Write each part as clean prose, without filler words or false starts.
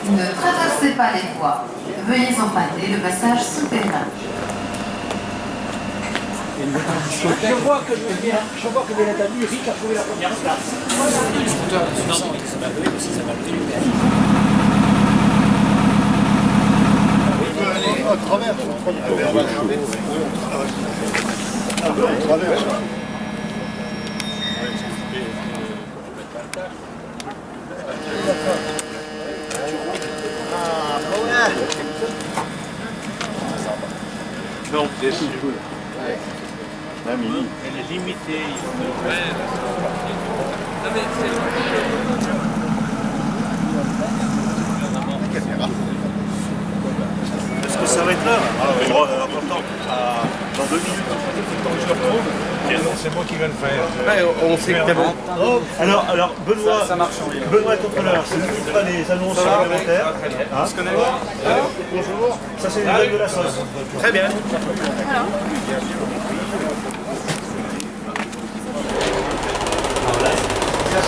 Ne traversez pas les voies. Veuillez emprunter le passage souterrain. Je vois que Violette a dit, Rick a trouvé la première place. À travers. Donc, dessus. Elle est limitée. Est-ce que ça va être l'heure? Dans 2 minutes. C'est moi qui vais le faire. On sait que bon. Alors Benoît, Benoît est contrôleur, c'est lui qui fera les annonces réglementaires. On se connaît. Bonjour. Ça c'est les règles de la sauce. Très bien.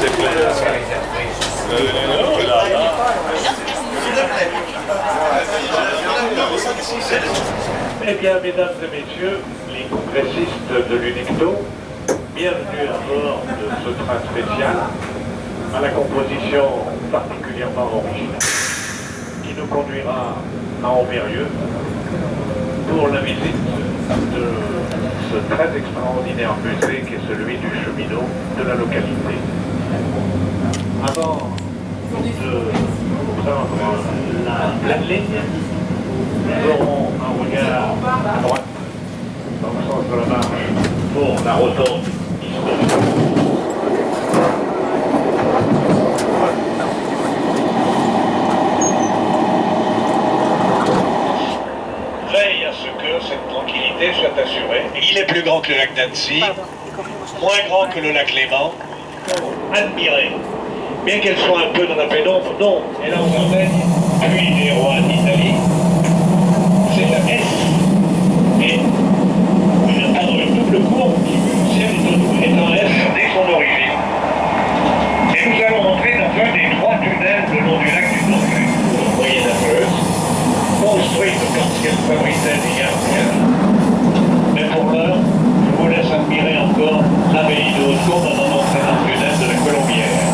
C'est plein. Eh bien, mesdames et messieurs, les compressistes de l'UNICTO, bienvenue à bord de ce train spécial, à la composition particulièrement originale, qui nous conduira à Ambérieux pour la visite de ce très extraordinaire musée qui est celui du cheminot de la localité. Avant de prendre la pleine ligne, nous aurons un regard à droite, dans le sens de la marche, pour la rotonde historique. Veille à ce que cette tranquillité soit assurée. Il est plus grand que le lac d'Annecy, moins grand que le lac Léman. Admirer. Bien qu'elle soit un peu dans la pénombre, non, elle en Sardaigne, puis des rois d'Italie. C'est la S et une double courbe qui est en S dès son origine. Et nous allons entrer dans un des 3 tunnels le long du lac du Bourget, moyenâgeuse, construite quand qu'elle fabriquait des gardiens. Mais pour l'heure, je vous laisse admirer encore l'abbaye de Haute-Cour avant d'entrer dans le tunnel de la Colombière.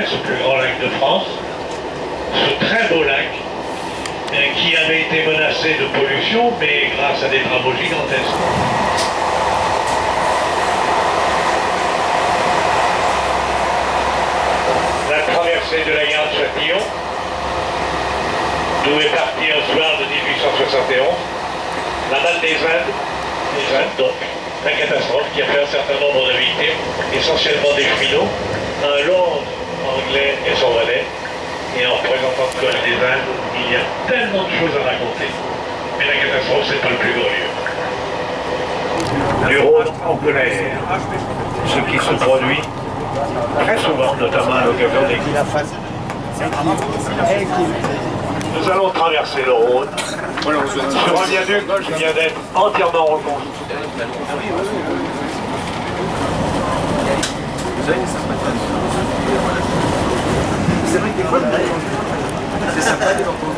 Ce plus grand lac de France, ce très beau lac qui avait été menacé de pollution, mais grâce à des travaux gigantesques. La traversée de la gare de Châtillon, d'où est parti un soir de 1871, la dalle des Indes donc, la catastrophe qui a fait un certain nombre de victimes, essentiellement des cheminots, un Londres anglais et son valet, et en représentant le Collège des Indes, il y a tellement de choses à raconter. Mais la catastrophe, c'est pas le plus glorieux. Du Rhône en colère, ce qui se produit très souvent, notamment à l'occasion des Nous allons traverser le Rhône sur un viaduc qui vient d'être entièrement reconstruit.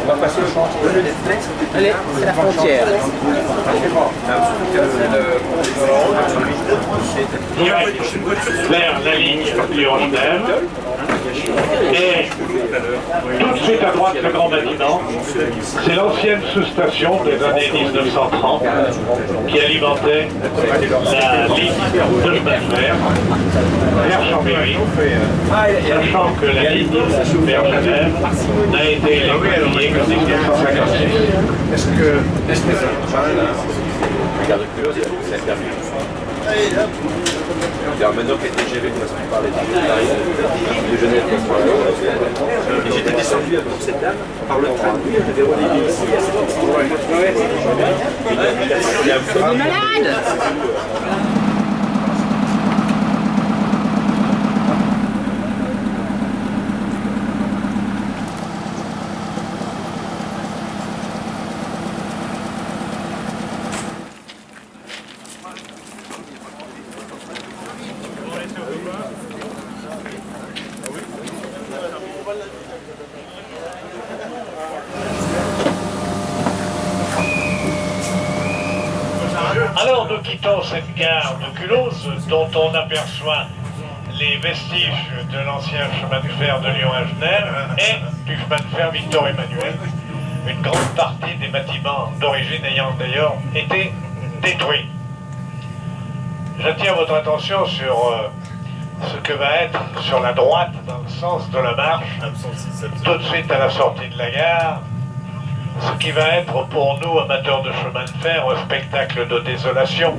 On va passer au chantier. Allez, c'est la frontière. Vers la ligne Lyon-Genève. Et tout de suite à droite, le grand bâtiment, c'est l'ancienne sous-station des années 1930 qui alimentait la ligne de chemin de fer vers Chambéry, sachant que la ligne vers Genève n'a été électrifiée qu'en 1956. Est-ce que regarde c'est interview. Maintenant que les TGV ne passent plus par les de Genève, et j'étais descendu avec cette dame par le train de Véronique ici à cette il est malade. Alors nous quittons cette gare de Culose dont on aperçoit les vestiges de l'ancien chemin de fer de Lyon à Genève et du chemin de fer Victor-Emmanuel. Une grande partie des bâtiments d'origine ayant d'ailleurs été détruits. J'attire votre attention sur ce que va être sur la droite, dans le sens de la marche, tout de suite à la sortie de la gare, ce qui va être pour nous, amateurs de chemin de fer, un spectacle de désolation.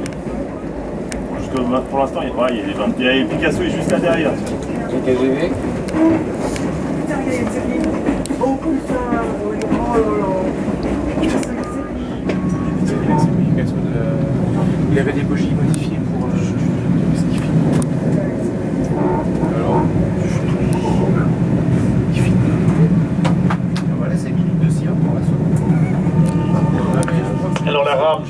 Pour l'instant, il y a Picasso est juste là derrière. C'est TGV. Il avait des bougies modifiées pour ce qu'il filme. Alors, il filme. Voilà, c'est minutes de sillon pour la sauce. Alors la rame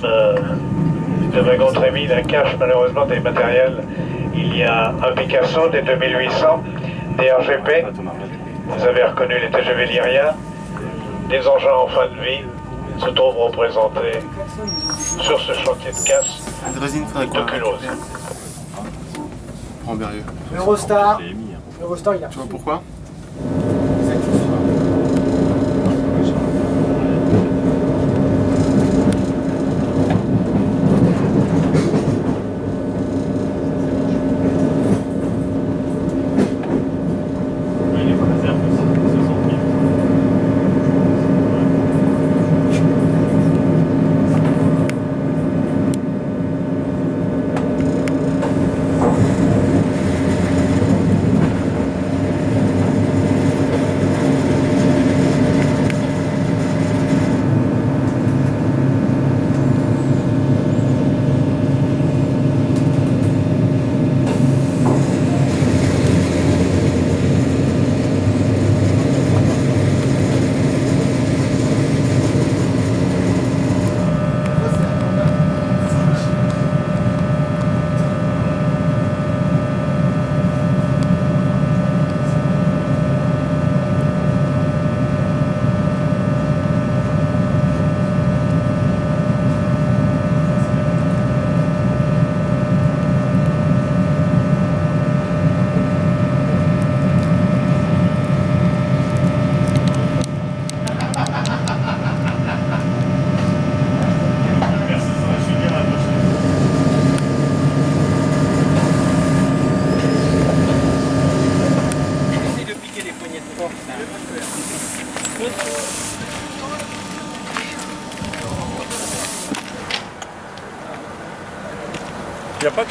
de wagon Trémy la cache malheureusement des matériels. Il y a un Picasso des 2800, des RGP, vous avez reconnu les TGV Lyria, des engins en fin de vie se trouvent représentés sur ce chantier de casse de Culose. Rambérieux. Eurostar. Eurostar, il a. Tu vois pourquoi? Il n'y a pas de...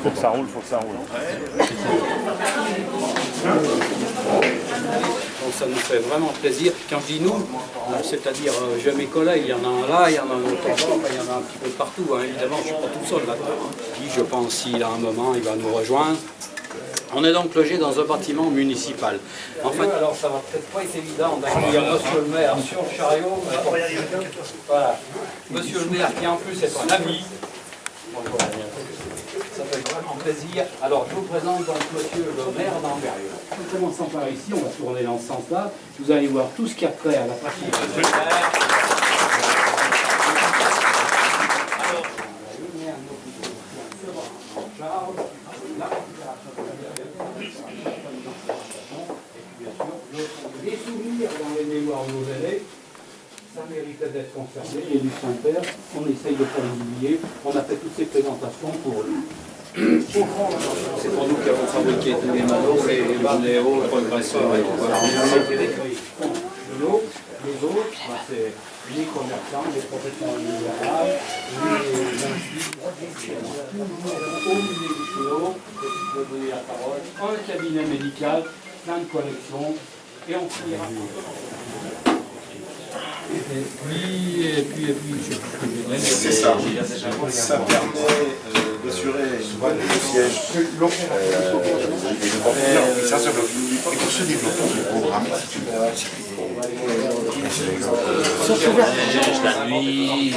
Faut que ça roule, faut que ça roule. Donc ça nous fait vraiment plaisir. Quand je dis nous, c'est-à-dire j'ai mes collègues, il y en a un là, il y en a un autre là-bas, enfin, il y en a un petit peu partout. Hein. Évidemment, je ne suis pas tout seul là-dedans. Je pense s'il a un moment, il va nous rejoindre. On est donc logé dans un bâtiment municipal. En fait, alors ça va peut-être pas être évident d'accueillir monsieur le maire sur le chariot. Voilà. Monsieur le maire qui en plus est un ami. Bonjour. Ça fait vraiment plaisir. Alors je vous présente donc monsieur le maire d'Ambérieu. En commençant par ici, on va tourner dans ce sens-là. Vous allez voir tout ce qui a trait à la partie de des souvenirs dans les mémoires de nos aînés, ça méritait d'être conservé. Et du Saint-Père, on essaye de ne pas l'oublier. On a fait toutes ces présentations pour eux. C'est pour nous qui avons fabriqué tous les manos, les bonnets hauts, progresseurs et tout. Voilà, on a été décrits. Les autres, c'est les commerçants, les professionnels libéraux, les instituts, au musée du Chéneau, je vais donner la parole, un cabinet médical, plein de collections, et on finira. Et puis, C'est ça. Ça permet d'assurer une bonne siège. Et pour ce développement du programme, La nuit.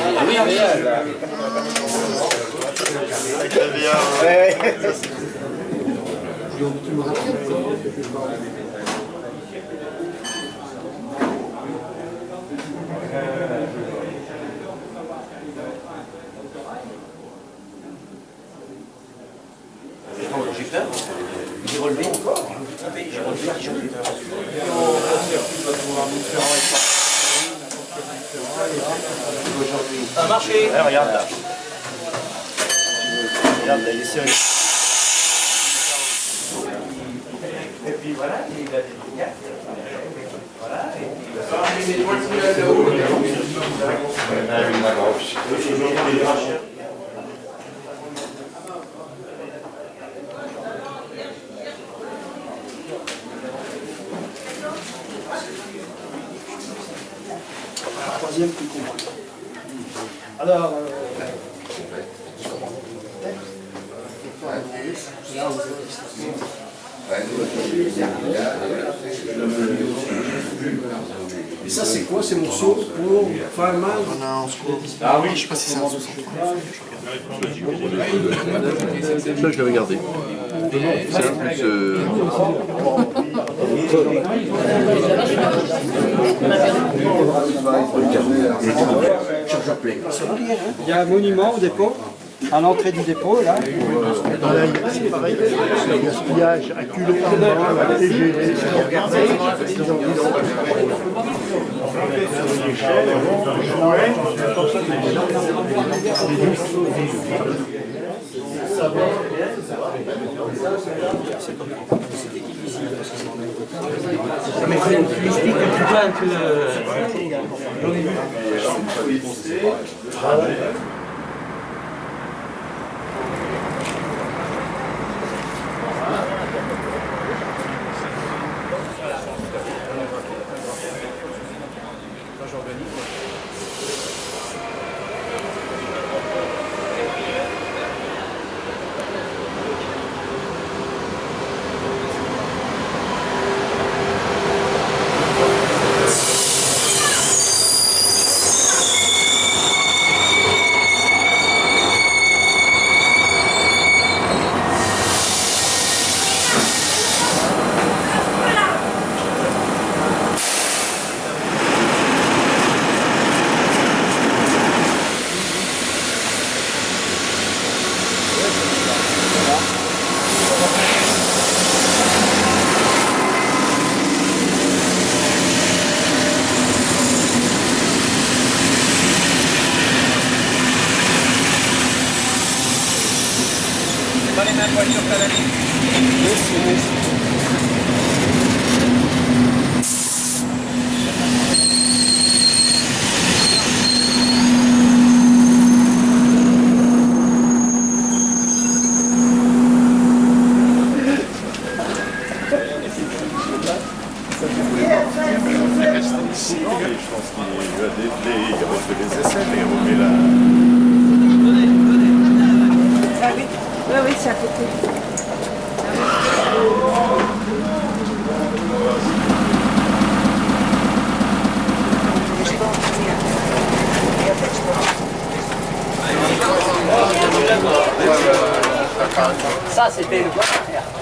J'ai relevé encore. J'ai relevé. Ça a marché. Alors, regarde là. Regarde là, il est sérieux. Et puis voilà, il a des cartes. Voilà. Troisième plus compliqué. Alors, et ça c'est quoi ces morceaux pour faire mal? Ah oui, je sais pas si c'est un sous. Ça, je l'avais gardé. C'est un plus. Il y a un monument au dépôt, à l'entrée du dépôt, là. C'est pareil, c'est le gaspillage à culot, à TGV, Mais c'est une stylistique un peu. Pas les mêmes voitures qu'à l'année. oui, c'est à côté. Ça, c'était le bon.